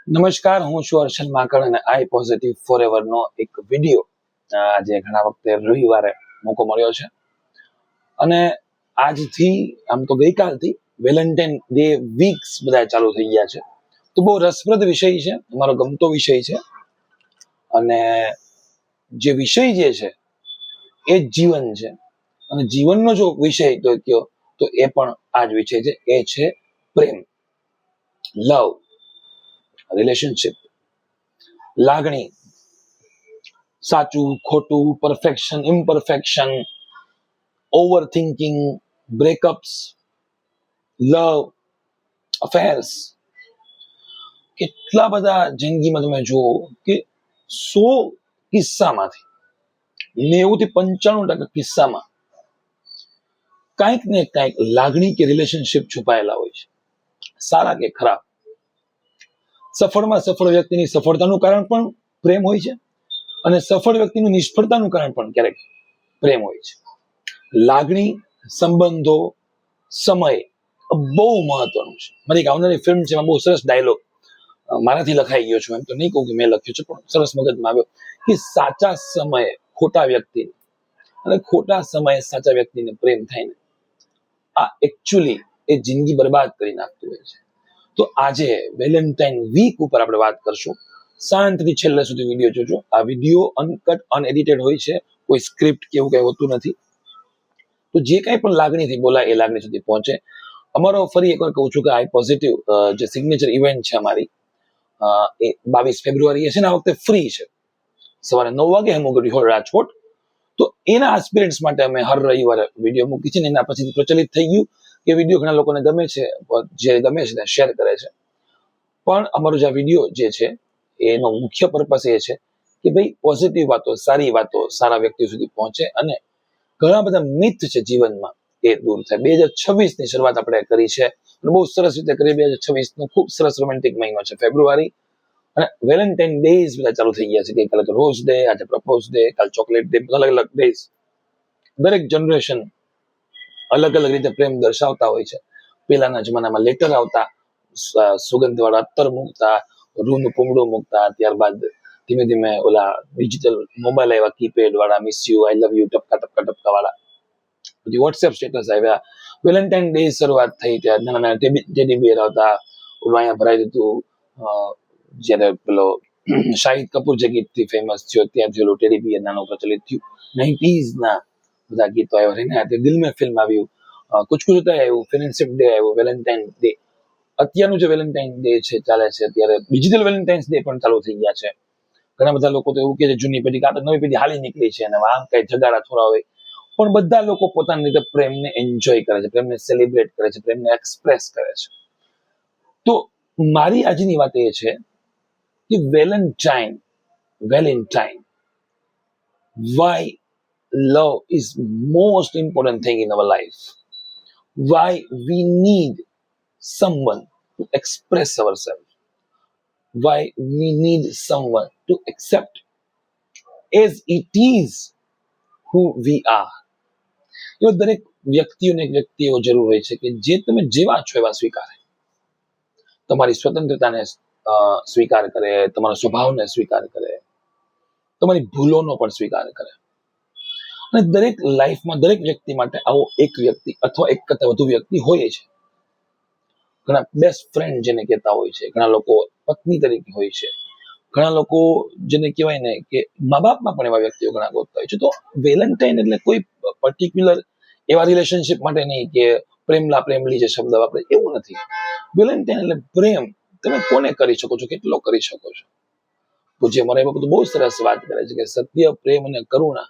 નમસ્કાર, હું છું હર્ષલ માકડ અને આઈ પોઝિટિવ ફોરએવર નો એક વિડીયો આજે ઘણા વખતે રવિવારે મોકો મળ્યો છે અને આજથી આમ તો ગઈકાલથી વેલેન્ટાઇન ડે વીક્સ બધા ચાલુ થઈ ગયા છે. તો બહુ રસપ્રદ વિષય છે, મારો ગમતો વિષય છે અને જે વિષય જે છે એ જ જીવન છે અને જીવનનો જો વિષય તો કયો તો એ પણ આ જ વિષય છે. એ છે પ્રેમ, લવ, રિલેશનશિપ, લાગણી, સાચું ખોટું, પરફેક્શન, ઇમ્પરફેક્શન, ઓવર થિંકિંગ, બ્રેકઅપ્સ, લવ, અફેર્સ. કેટલા બધા જિંદગીમાં તમે જુઓ કે 100 કિસ્સામાંથી 90 થી 95% કિસ્સામાં કાંઈક ને કાંઈક લાગણી કે રિલેશનશિપ છુપાયેલા હોય છે, સારા કે ખરાબ. સફળ વ્યક્તિની સફળતાનું કારણ પણ પ્રેમ હોય છે અને સફળ વ્યક્તિનું નિષ્ફળતાનું કારણ પણ ક્યારેક પ્રેમ હોય છે. લાગણી, સંબંધો, સમય બહુ મહત્વનું છે. મારી એક આવનારી ફિલ્મ છે, એમાં બહુ સરસ ડાયલોગ મારાથી લખાઈ ગયો છું, એમ તો નહીં કહું કે મેં લખ્યો છે, પણ સરસ મગજમાં આવ્યો કે સાચા સમયે ખોટા વ્યક્તિ અને ખોટા સમયે સાચા વ્યક્તિને પ્રેમ થાય ને, આ એકચ્યુઅલી એ જિંદગી બરબાદ કરી નાખતું હોય છે. તો આજે વેલેન્ટાઇન વીક ઉપર આપણે વાત કરશું. શાંતિથી છેલ્લે સુધી વિડીયો જોજો. આ વિડીયો અનકટ અનએડિટેડ હોય છે, કોઈ સ્ક્રિપ્ટ કે એવું કઈ હોતું નથી. તો જે કંઈ પણ લાગણીથી બોલાય એ લાગણી સુધી પહોંચે. અમારો ફરી એકવાર કહું છું કે આઈ પોઝિટિવ જે સિગ્નેચર ઇવેન્ટ છે અમારી, એ 22 ફેબ્રુઆરીએ છે ને, આ વખતે ફ્રી છે. સવારે 9 વાગે હેમુગરી હોલ, રાજકોટ. તો એના એસ્પિરન્ટ્સ માટે અમે હર રવિવારે વિડીયો મૂકી છે ને એના પછી પ્રચલિત થઈ ગયું કે વિડીયો ઘણા લોકોને ગમે છે, જે ગમે છે ને શેર કરે છે. પણ અમારો જે વિડીયો જે છે એનો મુખ્ય પર્પસ એ છે કે ભાઈ પોઝિટિવ વાતો, સારી વાતો સારા વ્યક્તિઓ સુધી પહોંચે અને ઘણા બધા મિથ છે જીવનમાં એ દૂર થાય. 2026 ની શરૂઆત આપણે કરી છે અને બહુ સરસ રીતે કરી. 2026 નો ખૂબ સરસ રોમેન્ટિક મહિનો છે ફેબ્રુઆરી, અને વેલેન્ટાઇન ડેઝ બધા ચાલુ થઈ ગયા છે. ગઈકાલે તો રોઝ ડે, આજે પ્રપોઝ ડે, કાલ ચોકલેટ ડે, અલગ અલગ ડેઝ. દરેક જનરેશન અલગ અલગ રીતે પ્રેમ દર્શાવતા હોય છે. પેલાના જમાનામાં લેટર આવતા, સુગંધ વાળા અત્તર મૂકતા, રૂનું પૂંગડું મૂકતા, ત્યારબાદ ધીમે ધીમે ઓલા ડિજિટલ મોબાઈલ આવ્યા, કીપેડ વાળા, miss you, I love you, ટપકા ટપકા ટપકા વાળા. પછી વોટ્સએપ સ્ટેટસ આવ્યા. વેલેન્ટાઇન ડે શરૂઆત થઈ ત્યારે નાના નાના ટેડી બિયર આવતા. ઓલું અહીંયા ભરાઈ દીધું, જ્યારે પેલો શાહિદ કપૂર જે ગીતથી ફેમસ થયો ત્યાંથી ઓલું ટેડી બિયર નાનું પ્રચલિત થયું. 90s ના બધા ગીતો આવ્યા રહીને, દિલ મેં ફિલ્મ આવ્યું, કુછ કુછ હોતા હૈ આવ્યું, ફ્રેન્ડશિપ ડે આવ્યું, વેલેન્ટાઇન ડે. અત્યારનું જે વેલેન્ટાઇન ડે છે ચાલે છે અત્યારે, ડિજિટલ વેલેન્ટાઇન્સ ડે પણ ચાલુ થઈ ગયા છે. ઘણા બધા લોકો તો એવું કે છે જૂની પેઢી કાં તો નવી પેઢી હાલી નીકળી છે અને આમ કઈ જગાડા થોડા હોય, પણ બધા લોકો પોતાની રીતે પ્રેમને એન્જોય કરે છે, પ્રેમને સેલિબ્રેટ કરે છે, પ્રેમને એક્સપ્રેસ કરે છે. તો મારી આજની વાત એ છે કે Valentine, why love is most important thing in our life, why we need someone to express ourselves, why we need someone to accept as it is who we are. એવા દરેક વ્યક્તિઓને એક વ્યક્તિ એવો જરૂર હોય છે કે જે તમે જેવા છો એવા સ્વીકારે, તમારી સ્વતંત્રતાને સ્વીકાર કરે, તમારા સ્વભાવને સ્વીકાર કરે, તમારી ભૂલોનો પણ સ્વીકાર કરે. અને દરેક લાઈફમાં દરેક વ્યક્તિ માટે આવો એક વ્યક્તિ અથવા એક કરતા વધુ વ્યક્તિ હોય છે. ઘણા બેસ્ટ ફ્રેન્ડ જેને કહેતા હોય છે, ઘણા લોકો પત્ની તરીકે હોય છે, ઘણા લોકો જેને કહેવાય ને કે મા બાપમાં પણ એવા વ્યક્તિઓ ઘણા ગોતતા હોય છે. તો વેલેન્ટાઇન એટલે કોઈ પર્ટિક્યુલર એવા રિલેશનશિપ માટે નહીં કે પ્રેમલી જે શબ્દ વાપરે એવું નથી. વેલેન્ટાઇન એટલે પ્રેમ તમે કોને કરી શકો છો, કેટલો કરી શકો છો. પૂજ્ય મારા બાપુ તો બહુ સરસ વાત કરે છે કે સત્ય, પ્રેમ અને કરુણા.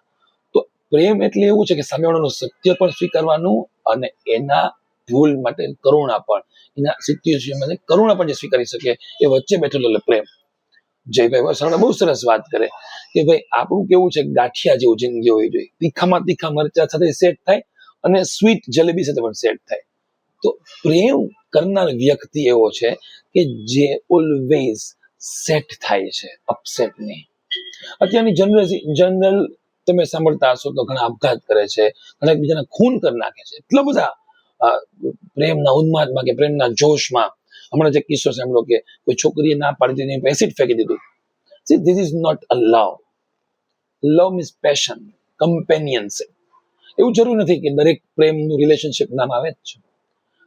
તો પ્રેમ એટલે એવું છે કે સામેવાળાનું સત્ય પણ સ્વીકારવાનું અને એના ભૂલ માટે કરુણા પણ, એના સિચ્યુએશન માટે કરુણા પણ જે સ્વીકારી શકે એ વચ્ચે બેઠેલો એટલે પ્રેમ. જયભાઈ વસાવડા બહુ સરસ વાત કરે કે ભાઈ આપણું કેવું છે, ગાંઠિયા જેવું જિંદગી હોવી જોઈએ. તીખામાં તીખા મરચા સાથે સેટ થાય અને સ્વીટ જલેબી સાથે પણ સેટ થાય. તો પ્રેમ કરનાર વ્યક્તિ એવો છે કે જે ઓલવેઝ સેટ થાય છે, અપસેટ નહીં. અત્યારની જનરલ તમે સાંભળતા હશો તો ઘણા આપઘાત કરે છે, ઘણા એકબીજાના ખૂન કરી નાખે છે. એટલા બધા પ્રેમના ઉન્માદમાં કે પ્રેમના જોશમાં હમણાં જે કિસ્સો સાંભળ્યો કે કોઈ છોકરીએ ના પાડી દીધી, એસિડ ફેંકી દીધું. See, this is not a love. Love means passion, companionship. એવું જરૂર નથી કે દરેક પ્રેમનું રિલેશનશિપ નામ આવે જ છે,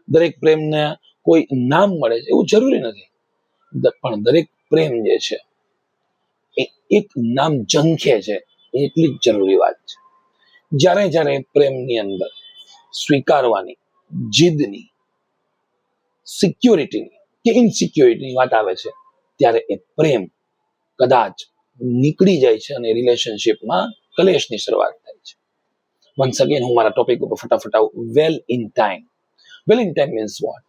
દરેક પ્રેમને કોઈ નામ મળે છે, એવું જરૂરી નથી. પણ દરેક પ્રેમ જે છે એ એક નામ ઝંખે છે, એટલી જ જરૂરી વાત છે. જ્યારે પ્રેમની અંદર સ્વીકારવાની, જીદની, સિક્યોરિટીની કે ઇનસિક્યોરિટીની વાત આવે છે, ત્યારે એ પ્રેમ કદાચ નીકળી જાય છે અને રિલેશનશિપમાં કલેશની શરૂઆત થાય છે. વન્સ અગેન હું મારા ટોપિક ઉપર ફટાફટ આવું. Well in time. Well in time means what?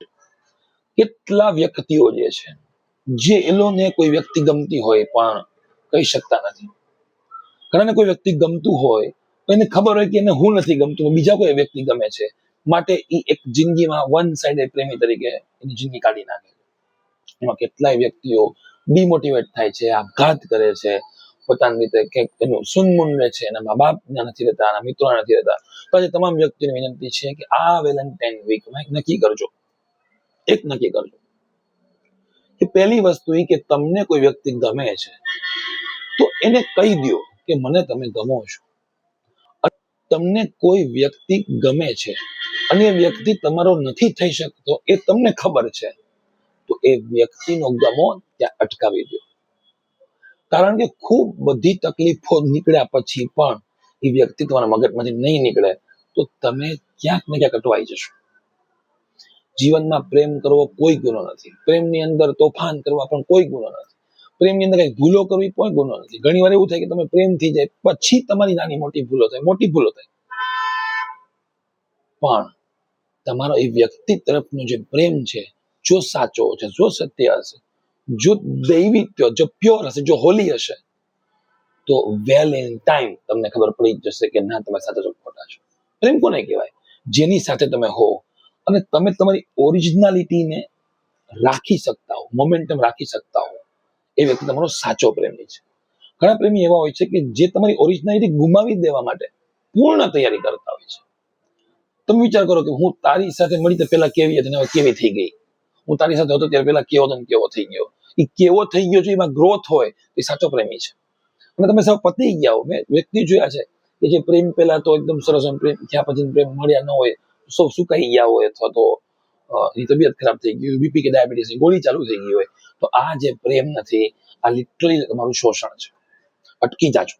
કેટલા વ્યક્તિઓ જે છે, જે એલોને કોઈ વ્યક્તિ ગમતી હોય પણ કહી શકતા નથી. ઘણાને કોઈ વ્યક્તિ ગમતું હોય તો એને ખબર હોય કે એને હું નથી ગમતું, બીજા કોઈ વ્યક્તિ ગમે છે, માટે એ એક જિંદગીમાં વન સાઇડેડ પ્રેમી તરીકે એની જિંદગી કાઢી નાખે. એમાં કેટલાય વ્યક્તિઓ ડિમોટિવેટ થાય છે, આઘાત કરે છે, પોતાની રીતે કંઈક એનું સુનમુન રહે છે, એના મા બાપ નથી રહેતા, એના મિત્રો નથી રહેતા. પછી તમામ વ્યક્તિને વિનંતી છે કે આ વેલેન્ટાઇન વીકમાં એક નક્કી કરજો કે પહેલી વસ્તુ એ કે તમને કોઈ વ્યક્તિ ગમે છે તો એને કહી દો કે મને તમે ગમો છો. તમને કોઈ વ્યક્તિ ગમે છે અને એ વ્યક્તિ તમારો નથી થઈ શકતો, એ તમને ખબર છે, તો એ વ્યક્તિનો ગમો ત્યાં અટકાવી દો. કારણ કે ખૂબ બધી તકલીફો નીકળ્યા પછી પણ એ વ્યક્તિ તમારા મગજમાંથી નહીં નીકળે તો તમે ક્યાંક ને ક્યાંક અટવાઈ જશો. જીવનમાં પ્રેમ કરવો કોઈ ગુનો નથી, પ્રેમની અંદર તોફાન કરવા પણ કોઈ ગુનો નથી, પ્રેમની અંદર કઈ ભૂલો કરવી કોઈ ગુનો નથી. ઘણી વાર એવું થાય કે તમે પ્રેમ થઈ જાય પછી તમારી નાની મોટી ભૂલો થાય, પણ તમારો એ વ્યક્તિ તરફનો જે પ્રેમ છે, જો સાચો છે, જો સત્ય હશે, જો દૈવિત્ય, જો પ્યોર હશે, જો હોલી હશે, તો વેલ ઇન ટાઈમ તમને ખબર પડી જશે કે ના તમે સાચા છો ખોટા છો. પ્રેમ કોને કહેવાય? જેની સાથે તમે હો અને તમે તમારી ઓરિજિનાલિટીને રાખી શકતા હો, મોમેન્ટમ રાખી શકતા હો, એ વ્યક્તિ તમારો સાચો પ્રેમી છે. ઘણા પ્રેમી એવા હોય છે કે જે તમારી ઓરિજિનાલિટી ગુમાવી દેવા માટે પૂર્ણ તૈયારી કરતા હોય છે. તમે વિચાર કરો કે હું તારી સાથે મળી તો પેલા કેવી હતી, હવે કેવી થઈ ગઈ. હું તારી સાથે હતો ત્યારે પેલા કેવો હતો ને કેવો થઈ ગયો. એ કેવો થઈ ગયો છે, એમાં ગ્રોથ હોય એ સાચો પ્રેમી છે. અને તમે સાવ પતી ગયા હો. મેં વ્યક્તિ જોયા છે કે જે પ્રેમ પેલા તો એકદમ સરસ, પ્રેમ થયા પછી પ્રેમ મળ્યા ન હોય, સૌ સુકાઈ ગયા હોય, અથવા તો એની તબિયત ખરાબ થઈ ગઈ, બીપી કે ડાયાબિટીસ ગોળી ચાલુ થઈ ગઈ હોય, તો આ જે પ્રેમ નથી, આ લિટરલી તમારું શોષણ છે. અટકી જાજો.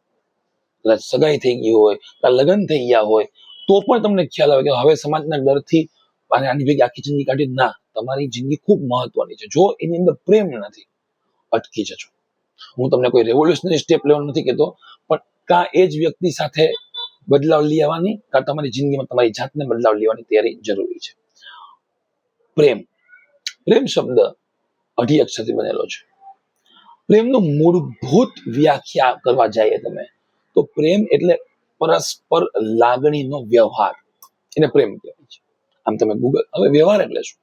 કદાચ સગાઈ થઈ ગઈ હોય, લગ્ન થઈ ગયા હોય, તો પણ તમને ખ્યાલ આવે કે હવે સમાજના ડરથી આની ભેગી આખી જિંદગી કાઢી, ના, તમારી જિંદગી ખૂબ મહત્વની છે. જો એની અંદર પ્રેમ નથી, અટકી જજો. હું તમને કોઈ રેવોલ્યુશનરી સ્ટેપ લેવાનું નથી કહેતો, પણ કાં એ જ વ્યક્તિ સાથે બદલાવ લઈ આવવાની, કાં તમારી જિંદગીમાં તમારી જાતને બદલાવ લેવાની તૈયારી જરૂરી છે. પ્રેમ શબ્દ અઢી અક્ષરથી બનેલો છે. પ્રેમનું મૂળભૂત વ્યાખ્યા કરવા જઈએ તમે તો પ્રેમ એટલે પરસ્પર લાગણીનો વ્યવહાર, એને પ્રેમ કહેવાય છે. આમ તમે ગૂગલ, હવે વ્યવહાર એટલે શું?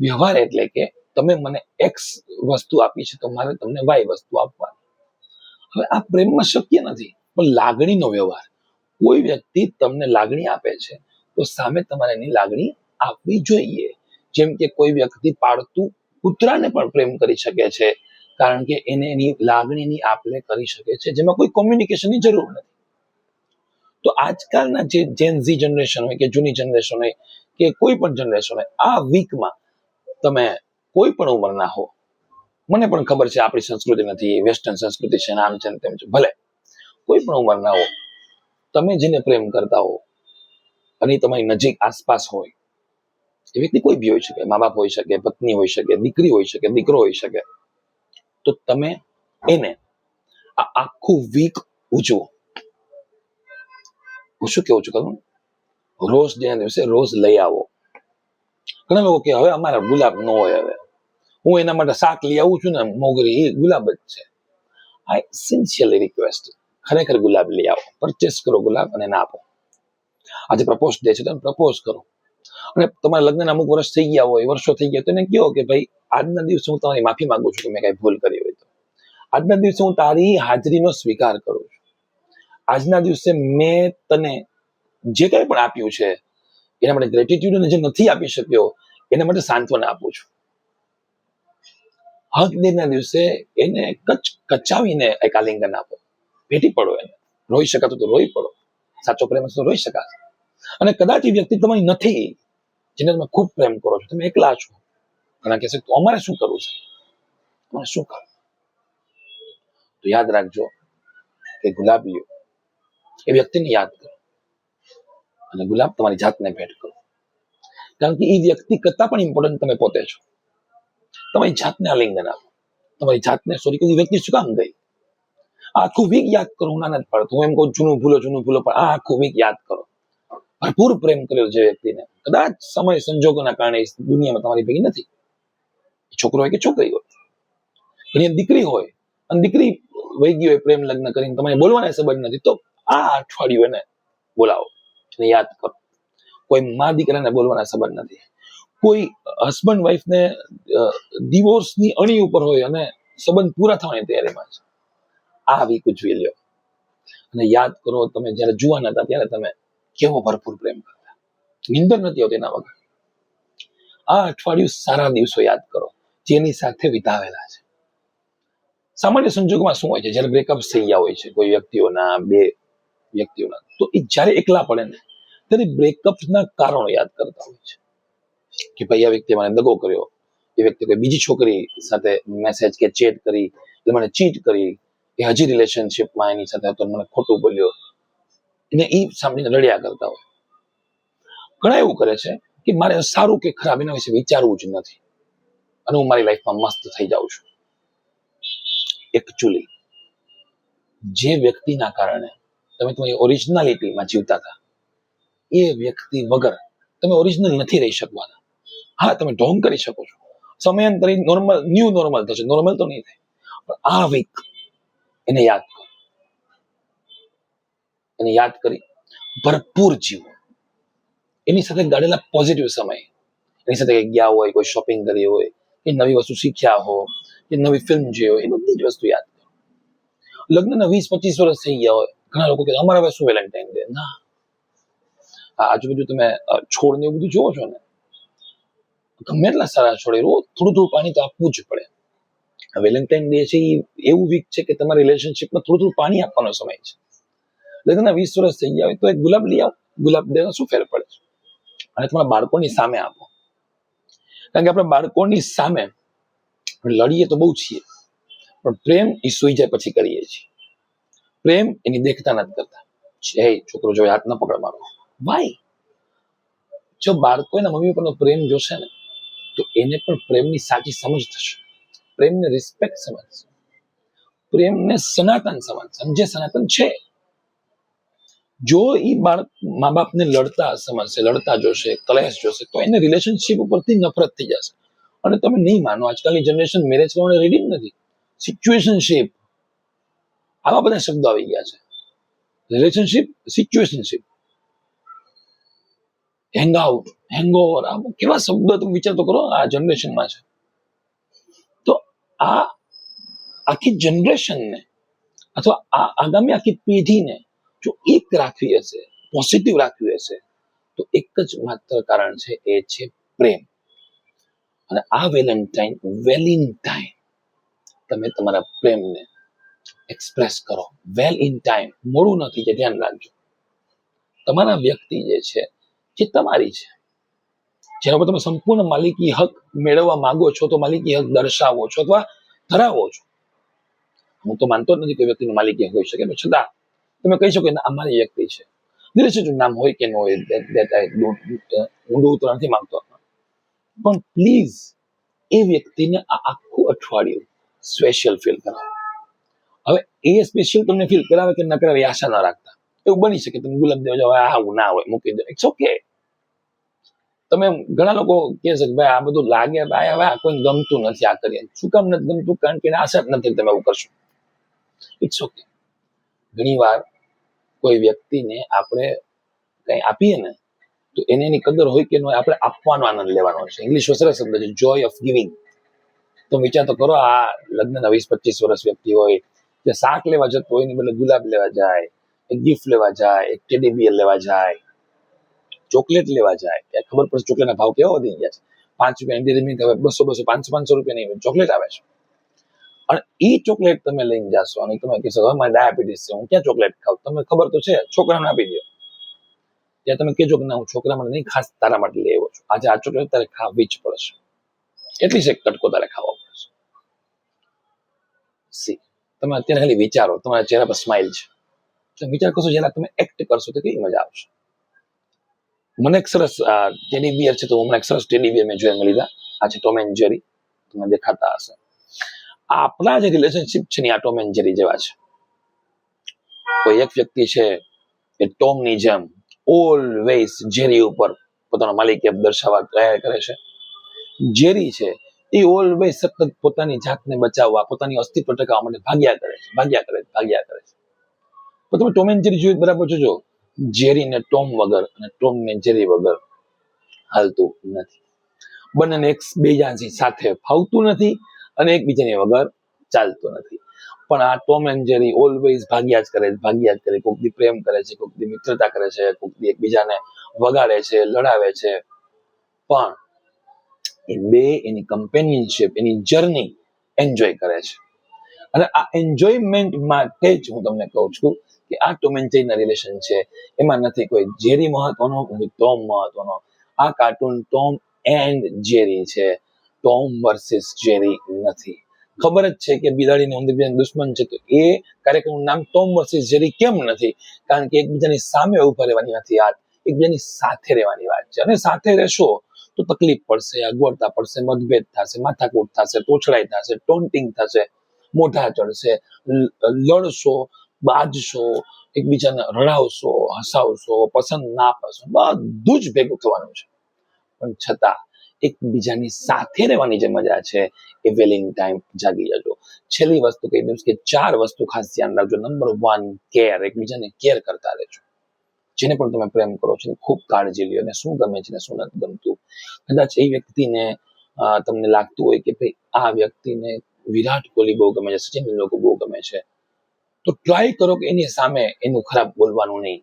વ્યવહાર એટલે કે તમે મને એક્સ વસ્તુ આપી છે તો મારે તમને વાય વસ્તુ આપવાની. હવે આ પ્રેમમાં શક્ય નથી, પણ લાગણીનો વ્યવહાર. કોઈ વ્યક્તિ તમને લાગણી આપે છે તો સામે તમારે એની લાગણી આપવી જોઈએ. જેમ કે કોઈ વ્યક્તિ પાળતું કૂતરાને પણ પ્રેમ કરી શકે છે, કારણ કે એને એની લાગણીની આપલે કરી શકે છે, જેમાં કોઈ કોમ્યુનિકેશનની જરૂર નથી. તો આજકાલના જે જેન ઝી જનરેશન હોય કે જૂની જનરેશન હોય કે કોઈ પણ જનરેશન હોય, આ વીકમાં તમે કોઈ પણ ઉંમરના હો, મને પણ ખબર છે આપણી સંસ્કૃતિ નથી, વેસ્ટર્ન સંસ્કૃતિ છે, આમ છે તેમ છે, ભલે કોઈ પણ ઉંમરના હો, તમે જેને પ્રેમ કરતા હો અને તમારી નજીક આસપાસ હોય, એ વ્યક્તિ કોઈ બી હોઈ શકે, મા બાપ હોઈ શકે, પત્ની હોઈ શકે, દીકરી હોઈ શકે, દીકરો હોઈ શકે, તો તમે એને આ આખું વીક ઉજવો. હું શું કેવું છું ખબર? રોજ ડેના દિવસે રોજ લઈ આવો. ઘણા લોકો કે હવે અમારા ગુલાબ ન હોય, હવે હું એના માટે શાક લઈ આવું છું ને મોગરી, એ ગુલાબ જ છે. આઈ સિન્સિયરલી રિક્વેસ્ટ, ખરેખર ગુલાબ લઈ આવો, પરચેસ કરો ગુલાબ અને ના આપો. આજે પ્રપોઝ ડે છે, તમે પ્રપોઝ કરો. અને તમારા લગ્નના અમુક વર્ષ થઈ ગયા હોય, વર્ષો થઈ ગયા, તો એને કહો કે ભાઈ આજના દિવસે હું તમારી માફી માંગુ છું કે મેં કઈ ભૂલ કરી હોય તો. આજના દિવસે હું તારી હાજરીનો સ્વીકાર કરું છું. આજના દિવસે મેં તને જે કંઈ પણ આપ્યું છે એના માટે ગ્રેટિટ્યુડ, અને જે નથી આપી શક્યો એના માટે સાંત્વના આપું છું. હક દિનના દિવસે એને કચાવીને એક આલિંગન આપો, ભેટી પડો, એને રોઈ શકાતું તો રોઈ પડો, સાચો પ્રેમ હશે તો રોઈ શકાશે. અને કદાચ એ વ્યક્તિ તમારી નથી, જેને તમે ખૂબ પ્રેમ કરો છો, તમે એકલા છો, ઘણા કહેશે તો અમારે શું કરવું છે, અમારે શું કરવું? તો યાદ રાખજો કે ગુલાબ લ્યો, એ વ્યક્તિને યાદ કરો અને ગુલાબ તમારી જાતને ભેટ કરો. કારણ કે એ વ્યક્તિ કરતા પણ ઇમ્પોર્ટન્ટ તમે પોતે છો. તમારી જાતને આલિંગન આપો, તમારી જાતને સોરી કે વ્યક્તિ શું કામ ગઈ, આખું વીક યાદ કરો. હું ના નથી પાડતો, હું એમ કહું જૂનું ભૂલો, પણ આ આખું વીક યાદ કરો. ભરપૂર પ્રેમ કર્યો જે વ્યક્તિને, કદાચ સમય સંજોગોના કારણે દુનિયામાં તમારી ભેગી નથી, છોકરો હોય કે છોકરી હોય, ઘણી દીકરી હોય અને દીકરી વહી ગઈ હોય પ્રેમ લગ્ન કરીને, તમારે બોલવાના સંબંધ નથી, તો આ અઠવાડિયું એને બોલાવો અને યાદ કરો. કોઈ મા દીકરાને બોલવાના સંબંધ નથી, કોઈ હસબન્ડ વાઈફને ડિવોર્સની અણી ઉપર હોય અને સંબંધ પૂરા થવાની તૈયારીમાં છે, આ વીક ઉજવી લ્યો અને યાદ કરો તમે જયારે જુવાન હતા ત્યારે તમે કેવો ભરપૂર પ્રેમ કરતા, નિંદર નથી આવતી એના વગર. આ અઠવાડિયું સારા દિવસો યાદ કરો જેની સાથે વિતાવેલા છે. સામાન્ય સંજોગોમાં શું હોય છે, જયારે બ્રેકઅપ થઈ ગયા હોય છે કોઈ વ્યક્તિઓના, બે વ્યક્તિઓના, તો એ જયારે એકલા પડે ને ત્યારે બ્રેકઅપના કારણો યાદ કરતા હોય છે કે ભાઈ આ વ્યક્તિએ મને દગો કર્યો, એ વ્યક્તિ કોઈ બીજી છોકરી સાથે મેસેજ કે ચેટ કરી એટલે મને ચીટ કરી, એ હજી રિલેશનશિપમાં એની સાથે હતો, મને ખોટું બોલ્યો, એને એ સાંભળીને રડ્યા કરતા હોય. ઘણા એવું કરે છે કે મારે સારું કે ખરાબ એના વિશે વિચારવું જ નથી અને હું મારી લાઈફમાં મસ્ત થઈ જાઉં છું. એકચ્યુઅલી જે વ્યક્તિના કારણે તમે તમારી ઓરિજિનાલિટીમાં જીવતા હતા, એ વ્યક્તિ વગર તમે ઓરિજિનલ નથી રહી શકવાના. હા, તમે ઢોંગ કરી શકો છો, સમયાંતરે નોર્મલ, ન્યૂ નોર્મલ થશે, નોર્મલ તો નહીં થાય, પણ આ વીક એને યાદ કરો, એને યાદ કરી ભરપૂર જીવો. એની સાથે ગાળેલા પોઝિટિવ સમય, એની સાથે ગયા હોય, કોઈ શોપિંગ કરી હોય, કે નવી વસ્તુ શીખ્યા હો, કે નવી ફિલ્મ જોઈ હોય, એ બધી જ વસ્તુ યાદ કરો. લગ્નના 20-25 વર્ષ થઈ ગયા હોય, ઘણા લોકો કે અમારા હવે શું વેલેન્ટાઇન ડે, ના. આજુબાજુ તમે છોડ ને એવું બધું જોવો છો ને, ગમે એટલા સારા છોડ, રોજ થોડું થોડું પાણી તો આપવું જ પડે. વેલેન્ટાઇન ડે છે એ એવું વીક છે કે તમારા રિલેશનશિપમાં થોડું થોડું પાણી આપવાનો સમય છે. લગ્નના 20 વર્ષ થઈ ગયા હોય તો એક ગુલાબ લઈ આવો, ગુલાબ દેવાનો શું ફેર પડે છે? અને તમારા બાળકોની સામે આપો, કારણ કે આપણે બાળકોની સામે લડીએ તો બહુ છીએ, પણ પ્રેમ એ સુઈ જાય પછી કરીએ છીએ. પ્રેમ એની દેખતા નથી કરતા. છોકરો જો હાથ ન પકડ મારો, વાય? જો બાળકો એના મમ્મી પપ્પાનો પ્રેમ જોશે ને તો એને પણ પ્રેમની સાચી સમજ થશે, પ્રેમને રિસ્પેક્ટ સમજશે, પ્રેમને સનાતન સમજે સનાતન છે. જો એ બાળક મા બાપને લડતા સમજશે, લડતા જોશે, કલેશ જોશે, તો એને રિલેશનશિપ ઉપરથી નફરત થઈ જશે. અને તમે નહીં માનો, આજકાલની જનરેશન મેરેજ કરવાને રેડી નથી. સિચ્યુએશનશિપ, આવા બધા શબ્દો આવી ગયા છે. રિલેશનશિપ, સિચ્યુએશનશિપ, હેંગઆઉટ, હેંગઓવર, આ કેવા શબ્દો તમે વિચાર તો કરો આ જનરેશનમાં છે. તો આ આખી જનરેશનને અથવા આ આગામી આખી પેઢીને જો એક રાખવી હશે, પોઝિટિવ રાખવી હશે, તો એક જ માત્ર કારણ છે, એ છે પ્રેમ. અને આ વેલેન્ટાઇન તમે તમારા પ્રેમને એક્સપ્રેસ કરો, વેલ ઇન ટાઈમ, મોડું નથી, જે ધ્યાન રાખજો. તમારા વ્યક્તિ જે છે, જે તમારી છે, જેના પર તમે સંપૂર્ણ માલિકી હક મેળવવા માંગો છો, તો માલિકી હક દર્શાવો છો અથવા ધરાવો છો. હું તો માનતો જ નથી કે વ્યક્તિનું માલિકી હોઈ શકે, પણ છતાં તમે કહી શકો આ મારી વ્યક્તિ છે. રિલેશનશિપ નામ હોય કે ન હોય, ઊંડું તો નથી માંગતો, પણ પ્લીઝ એ વ્યક્તિને આ આખું અઠવાડિયું સ્પેશિયલ ફીલ કરાવો. હવે એ સ્પેશિયલ તમને ફીલ કરાવે કે ન કરાવે આશા ના રાખતા. એવું બની શકે તમે ગુલાબ દેવા જાવ, આવું ના હોય, મૂકી દો, ઇટ્સ ઓકે. તમે ઘણા લોકો કહે છે કે ભાઈ આ બધું લાગે, ભાઈ હવે આ કોઈ ગમતું નથી, આ કરીએ. શું કામ નથી ગમતું? કારણ કે આશા જ નથી તમે એવું કરશો. It's okay. ઘણી વાર કોઈ વ્યક્તિને આપણે કઈ આપીએ ને તો એને એની કદર હોય કે ન હોય, આપણે આપવાનો આનંદ લેવાનો છે. ઇંગ્લિશ સરસ શબ્દ છે, જોય ઓફ ગિવિંગ. તો વિચાર તો કરો, આ લગ્નના 20-25 વર્ષ વ્યક્તિ હોય, જે શાક લેવા જતો હોય એની બદલે ગુલાબ લેવા જાય, એક ગિફ્ટ લેવા જાય, એક ટેડી બિયર લેવા જાય, ચોકલેટ લેવા જાય. ત્યારે ખબર પડશે ચોકલેટના ભાવ કેવા વધી ગયા છે. ₹5 હવે 200, 500 રૂપિયાની ચોકલેટ આવે છે. અને એ ચોકલેટ તમે લઈને જાશો અને તમે કહેશો હવે મારે ડાયાબિટીસ છે, હું ક્યાં ચોકલેટ ખાવ? તમને ખબર તો છે, છોકરાને આપી દો. ત્યાં તમે કહેજો કે ના, હું છોકરા માટે નહીં, ખાસ તારા માટે લઈ આવ્યો છું. આજે આ ચોકલેટ તારે ખાવી જ પડશે, એટલી છે કટકો તારે ખાવો પડશે. સી, તમે અત્યારે ખાલી વિચારો, તમારા ચહેરા પર સ્માઇલ છે, તમે વિચાર કરશો, જયારે તમે એક્ટ કરશો તો કેવી મજા આવશે. મને એક સરસ ટેડી બિયર છે, તો હમણાં એક સરસ ટેડી બિયર મેં જોયા લીધા. આ છે ટોમ એન્ડ જેરી, તમને દેખાતા હશે. આપણા જે રિલેશનશિપ છે ને આ ટોમ એન્ડ જેરી જેવા છે. કોઈ એક વ્યક્તિ છે એ ટોમની જેમ ઓલવેઝ જેરી ઉપર પોતાનો માલિકિયત દર્શાવવા ટ્રાય કરે છે. જેરી છે એ ઓલવેઝ સતત પોતાની જાતને બચાવવા, પોતાની અસ્તિત્વ ટકાવવા માટે ભાગ્યા કરે છે. તો તમે ટોમ એન્ડ જેરી જોયું બરાબર જોજો, જેરી ને ટોમ વગર અને ટોમ ને જેરી વગર હાલતું નથી. બંનેને એકબીજાની સાથે ફાવતું નથી અને એકબીજાની વગર ચાલતું નથી. પણ આ ટોમ એન્ડ જેરી ઓલવેઝ ભાગ્યા જ કરે. કોઈક દી પ્રેમ કરે છે, કોઈક દી મિત્રતા કરે છે, કોઈક દી એકબીજાને વગાડે છે, લડાવે છે. પણ એ બે એની કમ્પેનિયનશિપ, એની જર્ની એન્જોય કરે છે. અને આ એન્જોયમેન્ટ માટે જ હું તમને કહું છું કે આ ટોમ એન્ડ જેરીના રિલેશન છે. એમાં નથી કોઈ જેરી મહત્વનો, નથી ટોમ મહત્વનો. આ કાર્ટૂન ટોમ એન્ડ જેરી છે, ટોમ વર્સિસ જેરી નથી. ખબર જ છે કે બિલાડી ને ઉંદર દુશ્મન છે, તો એ કાર્યક્રમનું નામ ટોમ વર્સિસ જેરી કેમ નથી? કારણ કે એકબીજાની સામે ઉભા રહેવાની નથી વાત, એકબીજાની સાથે રહેવાની વાત છે. અને સાથે રહેશો તો તકલીફ પડશે, અગવડતા પડશે, મતભેદ થશે, માથાકૂટ થશે, તોછડાઈ થશે, ટોન્ટિંગ થશે, મોઢા ચડશે, લડશો, બાજશો, એકબીજાને રડાવશો, હસાવશો, પસંદ ના પસંદ બધું જ ભેગું થવાનું છે. પણ છતાં એકબીજાની સાથે રહેવાની જે મજા છે એ વેલિંગ ટાઈમ જાગી જજો. છેલ્લી વસ્તુ કહી દઉં કે 4 વસ્તુ ખાસ ધ્યાન રાખજો. Number 1, care. એકબીજાને કેર કરતા રહેજો. જેને પણ તમે પ્રેમ કરો છો ખૂબ કાળજી લ્યો, અને શું ગમે છે ને શું નથી ગમતું. કદાચ એ વ્યક્તિને તમને લાગતું હોય કે ભાઈ આ વ્યક્તિને વિરાટ કોહલી બહુ ગમે છે, સચિન તેંડુલકર બહુ ગમે છે, તો ટ્રાય કરો કે એની સામે એનું ખરાબ બોલવાનું નહીં.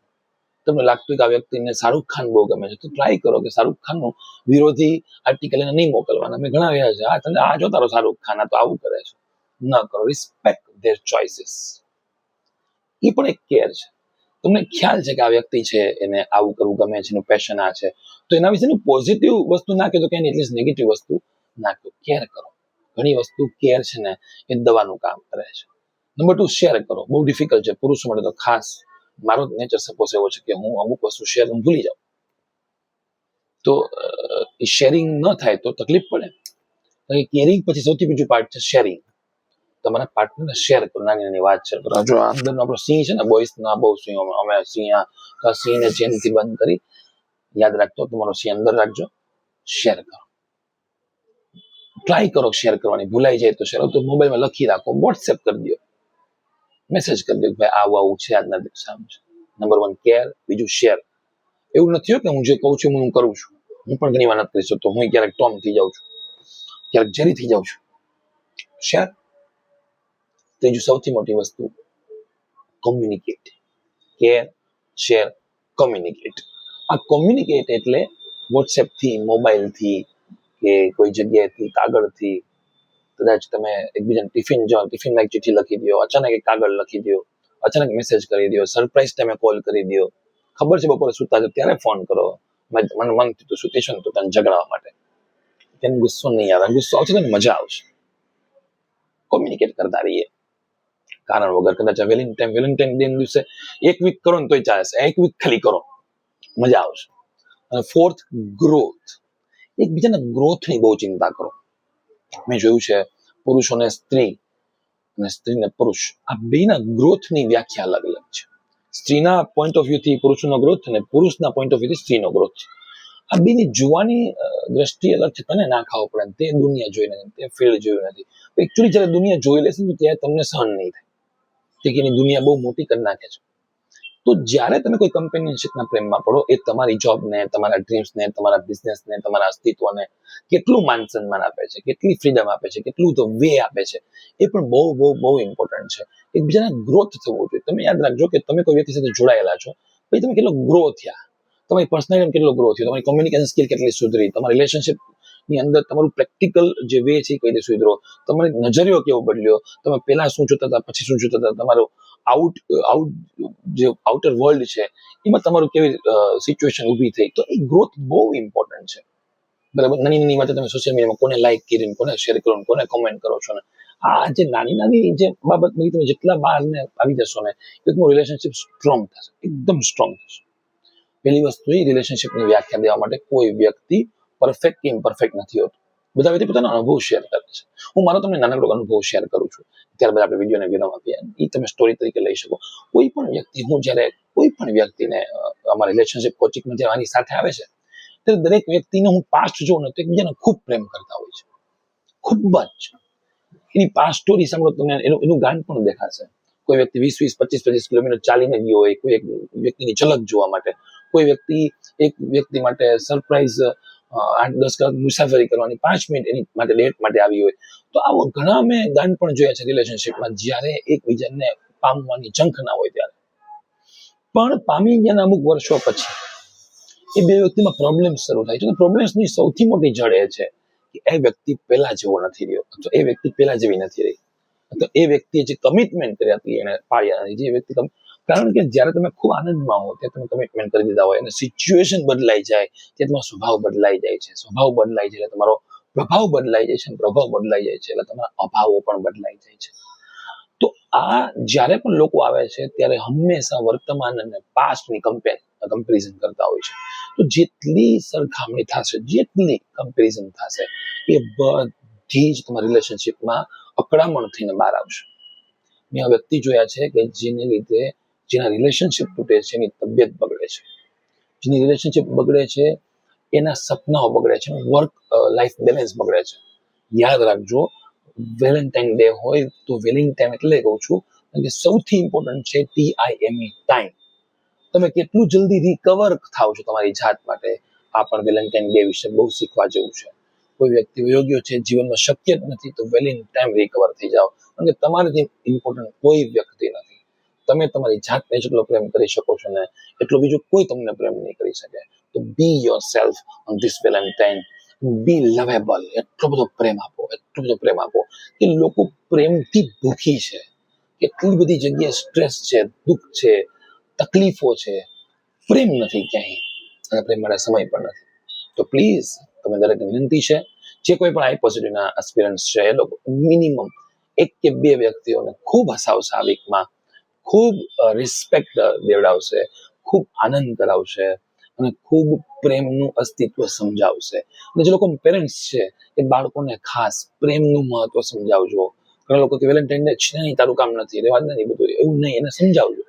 તમને લાગતું કે આ વ્યક્તિને શાહરૂખ ખાન બહુ ગમે છે, તો ટ્રાય કરો કે શાહરૂખ ખાનનું વિરોધી આર્ટિકલ એને નહીં મોકલવાના. મેં ઘણા રહ્યા છે, તમે આ જોતા રહો શાહરૂખ ખાન તો આવું કરે છે, ન કરો. Respect there choices. એ પણ એક કેર છે. તમને ખ્યાલ છે કે આ વ્યક્તિ છે એને આવું કરવું ગમે છે, એનું પેશન આ છે, તો એના વિશેનું પોઝિટિવ વસ્તુ નાખે તો ક્યાંય એટલીસ્ટ નેગેટિવ વસ્તુ નાખો. કેર કરો. ઘણી વસ્તુ કેર છે ને એ દવાનું કામ કરે છે. નંબર 2, શેર કરો. બહુ ડિફિકલ્ટ છે પુરુષો માટે તો ખાસ. મારો નેચર સપોઝ એવો છે કે હું અમુક વસ્તુ શેર ભૂલી જાઉં, તો એ શેરિંગ ન થાય તો તકલીફ પડે. કેરિંગ પછી સૌથી બીજું પાર્ટ છે શેરિંગ. તમારા પાર્ટનરને શેર કરો, નાની નાની વાત શેર કરો. જો અંદરનો આપણો સિંહ છે ને, બોયસ ના બહુ સિંહ, અમે સિંહને ચેનથી બંધ કરી યાદ રાખજો, તમારો સિંહ અંદર રાખજો. શેર કરો, ટ્રાય કરો શેર કરવાની. ભૂલાઈ જાય તો શેર, તો મોબાઈલમાં લખી રાખો, વોટ્સએપ કરી દો, મેસેજ કરી દો કે ભાઈ આવું છે આજના દિવસમાં છે. નંબર 1 કેર, બીજું શેર. એવું નથી કે હું જે કહું છું હું કરું છું. હું પણ ઘણી વાર નથી કરી શકતો, હું ક્યારેક ટોમ થઈ જાઉં છું, ક્યારેક જેરી થઈ જાઉં છું. શેર. ત્રીજું સૌથી મોટી વસ્તુ, કોમ્યુનિકેટ. Care, share, communicate. આ કોમ્યુનિકેટ એટલે વોટ્સએપથી, મોબાઈલથી, કે કોઈ જગ્યાએથી, કાગળથી. કદાચ તમે એકબીજાને ટિફિનમાં એક ચિઠ્ઠી લખી દો, અચાનક એક કાગળ લખી દો, અચાનક મેસેજ કરી દો, સરપ્રાઈઝ ટાઈમે કોલ કરી દો. ખબર છે બપોરે સુતા છો ત્યારે ફોન કરો, મને મન થયું સુતી તો તને ઝઘડાવવા માટે. તેને ગુસ્સો નહીં આવે, ગુસ્સો આવશે ને મજા આવશે. કોમ્યુનિકેટ કરતા રહીએ કારણ વગર. કદાચ વેલેન્ટાઇન ડે દિવસે 1 વીક કરો ને તોય ચાલશે, 1 વીક ખાલી કરો, મજા આવશે. અને 4th, ગ્રોથ. એકબીજાના ગ્રોથની બહુ ચિંતા કરો. મેં જોયું છે પુરુષોને સ્ત્રી અને સ્ત્રીને પુરુષ, આ બેના ગ્રોથની વ્યાખ્યા અલગ અલગ છે. સ્ત્રીના પોઈન્ટ ઓફ વ્યૂથી પુરુષનો ગ્રોથ અને પુરુષના પોઈન્ટ ઓફ વ્યૂથી સ્ત્રીનો ગ્રોથ. આ બેની જોવાની દ્રષ્ટિ અલગ છે. તને ના ખાવો પડે, તે દુનિયા જોઈ નથી, તે ફિલ્ડ જોયું નથી. એકચ્યુઅલી જયારે દુનિયા જોઈ લેશે ને ત્યારે તમને સહન નહીં થાય કે એની દુનિયા બહુ મોટી કરી નાખે છે. તો જ્યારે તમે કોઈ કમ્પેનિયનશિપના પ્રેમમાં પડો, એ તમારી જોબને, તમારા ડ્રીમ્સને, તમારા બિઝનેસને, તમારા અસ્તિત્વને કેટલું માન સન્માન આપે છે, કેટલી ફ્રીડમ આપે છે, કેટલું તો વે આપે છે, એ પણ બહુ બહુ બહુ ઇમ્પોર્ટન્ટ છે. એકબીજાના ગ્રોથ થવો જોઈએ. તમે યાદ રાખજો કે તમે કોઈ વ્યક્તિ સાથે જોડાયેલા છો, પછી તમે કેટલો ગ્રો થયા, તમારી પર્સનાલિટી કેટલો ગ્રો થયો, તમારી કોમ્યુનિકેશન સ્કિલ કેટલી સુધરી, તમારા રિલેશનશિપ ની અંદર તમારું પ્રેક્ટિકલ જે વે છે એ કઈ રીતે સુધરો, તમારી નજરિયો કેવો બદલ્યો, તમે પહેલા શું જોતા હતા પછી શું જોતા હતા, તમારો જે આઉટર વર્લ્ડ છે એમાં તમારું કેવી સિચ્યુએશન ઊભી થઈ, તો એ ગ્રોથ બહુ ઇમ્પોર્ટન્ટ છે. બરાબર, નાની વાતે તમે સોશિયલ મીડિયામાં કોને લાઈક કરીને, કોને શેર કરો, કોને કોમેન્ટ કરો છો ને, આ જે નાની જે બાબત તમે જેટલા બહાર ને આવી જશો ને, એટલું રિલેશનશિપ સ્ટ્રોંગ થશે, એકદમ સ્ટ્રોંગ થશે. પહેલી વસ્તુ એ, રિલેશનશિપની વ્યાખ્યા દેવા માટે કોઈ વ્યક્તિ પરફેક્ટ કે ઇમ્પરફેક્ટ નથી હોતું. બધા વ્યક્તિ પોતાનો અનુભવ શેર કરે છે. હું મારો તમને નાનકડો અનુભવ શેર કરું છું, ત્યારબાદ આપણે વિડીયોને વિરામ આપીએ. એ તમે સ્ટોરી તરીકે લઈ શકો. કોઈ પણ વ્યક્તિ, હું જ્યારે કોઈ પણ વ્યક્તિને અમારા રિલેશનશિપ કોચિંગમાં જ્યારે આની સાથે આવે છે, ત્યારે દરેક વ્યક્તિને હું પાસ્ટ જોઉં ને તો એકબીજાને ખૂબ પ્રેમ કરતા હોય છે, ખૂબ જ. એની પાસ્ટ સ્ટોરી સાંભળો તમને એનું ગાન પણ દેખાશે. કોઈ વ્યક્તિ 20-25 કિલોમીટર ચાલીને ગયો હોય કોઈ એક વ્યક્તિની ઝલક જોવા માટે, કોઈ વ્યક્તિ એક વ્યક્તિ માટે સરપ્રાઈઝ 8-10 કલાક મુસાફરી કરવાની 5 મિનિટ એની માટે ડેટ માટે આવી હોય. તો આવો ઘણા મેં ગાન પણ જોયા છે રિલેશનશિપમાં, જ્યારે એકબીજાને પામવાની ઝંખ ના હોય ત્યારે. પણ પામી ગયાના અમુક વર્ષો પછી એ બે વ્યક્તિમાં પ્રોબ્લેમ શરૂ થાય છે. પ્રોબ્લેમ્સની સૌથી મોટી જડ એ છે કે એ વ્યક્તિ પહેલા જેવો નથી રહ્યો, તો એ વ્યક્તિ પહેલા જેવી નથી રહી, તો એ વ્યક્તિએ જે કમિટમેન્ટ કરી હતી એને પાળ્યા નથી. જે વ્યક્તિ, કારણ કે જ્યારે તમે ખૂબ આનંદમાં હો ત્યારે તમે કમિટમેન્ટ કરી દીધા હોય અને સિચ્યુએશન બદલાઈ જાય ત્યારે તમારો સ્વભાવ બદલાઈ જાય છે, સ્વભાવ બદલાઈ જાય એટલે તમારો પ્રભાવ બદલાઈ જાય છે, પ્રભાવ બદલાઈ જાય છે એટલે તમારા અભાવો પણ બદલાઈ જાય છે. તો આ જ્યારે પણ લોકો આવે છે ત્યારે હંમેશા વર્તમાન અને પાસ્ટની કમ્પેરિઝન કરતા હોય છે. તો જેટલી સરખામણી થશે, જેટલી કમ્પેરિઝન થશે, એ બધી જ તમારા રિલેશનશિપમાં અકળામણ થઈને બહાર આવશે. મેં આ વ્યક્તિ જોયા છે કે જેને લીધે જેના રિલેશનશિપ તૂટે છે એની તબિયત બગડે છે, જેની રિલેશનશિપ બગડે છે એના સપનાઓ બગડે છે, વર્ક લાઈફ બેલેન્સ બગડે છે. યાદ રાખજો, વેલેન્ટાઇન ડે હોય તો વેલેન્ટાઇન એટલે કહું છું કે સૌથી ઇમ્પોર્ટન્ટ છે TIME, ટાઈમ. તમે કેટલું જલ્દી રિકવર થાવ છો તમારી જાત માટે, આ પણ વેલેન્ટાઇન ડે વિશે બહુ શીખવા જેવું છે. કોઈ વ્યક્તિ યોગ્ય છે જીવનમાં શક્ય જ નથી તો વેલેન્ટાઇન રિકવર થઈ જાઓ, કારણ કે તમારાથી ઇમ્પોર્ટન્ટ કોઈ વ્યક્તિ નથી. તમે તમારી જાતને જેટલો પ્રેમ કરી શકો છો ને એટલો બીજો કોઈ તમને પ્રેમ નહીં કરી શકે. તો be yourself on this Valentine, be lovable. એટલો બધો પ્રેમ આપો, એટલો બધો પ્રેમ આપો કે લોકો પ્રેમથી ભૂખી છે. કેટલી બધી જગ્યાએ સ્ટ્રેસ છે, દુઃખ છે, તકલીફો છે, પ્રેમ નથી ક્યાંય, અને પ્રેમ માટે સમય પણ નથી. તો પ્લીઝ તમે દરેકને વિનંતી છે, જે કોઈ પણ આઈ પોઝિટિવના એસ્પિરન્ટ્સ છે એ લોકો મિનિમમ 1 કે 2 વ્યક્તિઓને ખૂબ હસાવશે આ વીકમાં, ખૂબ રિસ્પેક્ટ દેવડાવશે, ખૂબ આનંદ કરાવશે અને ખૂબ પ્રેમનું અસ્તિત્વ સમજાવશે. અને જે લોકો પેરેન્ટ્સ છે એ બાળકોને ખાસ પ્રેમનું મહત્વ સમજાવજો. ઘણા લોકો કે વેલેન્ટાઇન ડે છે નહીં, તારું કામ નથી, રેવા દે, બધું એવું નહીં, એને સમજાવજો.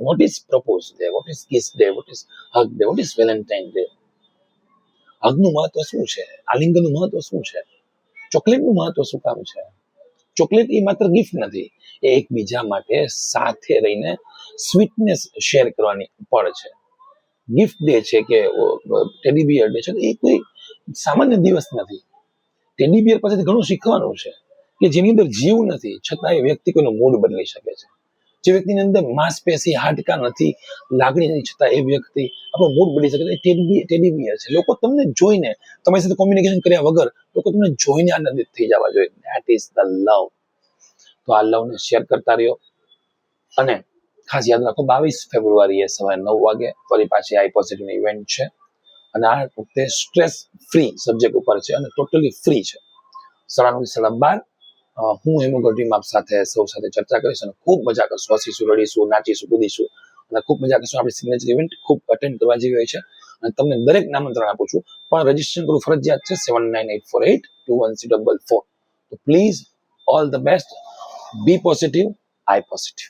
What is propose day, what is kiss day, what is hug day, what is Valentine day. હગનું મહત્વ શું છે? આલિંગનનું મહત્વ શું છે? ચોકલેટનું મહત્વ શું કામ છે? ચોકલેટ એ માત્ર ગિફ્ટ નથી, એ એકબીજા માટે સાથે રહીને સ્વીટનેસ શેર કરવાની પળ છે. ગિફ્ટ ડે છે કે ટેડી બિયર ડે છે, એ કોઈ સામાન્ય દિવસ નથી. ટેડી બિયર પાસેથી ઘણું શીખવાનું છે કે જેની અંદર જીવ નથી છતાં એ વ્યક્તિ કોઈનો મૂડ બદલી શકે છે. જે વ્યક્તિની અંદર માંસપેશી, હાડકા નથી, લાગણી નથી, છતાં એ વ્યક્તિ આપણો મૂડ બદલી શકે. ટેડી બિયર છે. લોકો તમને જોઈને, તમારી સાથે કોમ્યુનિકેશન કર્યા વગર લોકો તમને જોઈને આનંદિત થઈ જવા જોઈએ. That is the love. તો આ લવને શેર કરતા રહ્યો અને ખાસ યાદ રાખો 22 ફેબ્રુઆરીએ સવારે 9 વાગે ફરી પાછી આઈ પોઝિટિવની ઇવેન્ટ છે અને આ વખતે સ્ટ્રેસ ફ્રી સબ્જેક્ટ ઉપર છે અને ટોટલી ફ્રી છે. 9:30 થી 12:30 હું હેમુગર ટીમ આપ સાથે સૌ સાથે ચર્ચા કરીશ અને ખૂબ મજા કરશું, હસીશું, રડીશું, નાચીશું, કૂદીશું અને ખૂબ મજા કરશું. આપણી સિગ્નેચર ઇવેન્ટ ખૂબ અટેન્ડ કરવા જેવી હોય છે અને તમને દરેક આમંત્રણ આપું છું, પણ રજીસ્ટ્રેશન કરવું ફરજિયાત છે. 7984821044. તો please, all the best, be positive, I positive.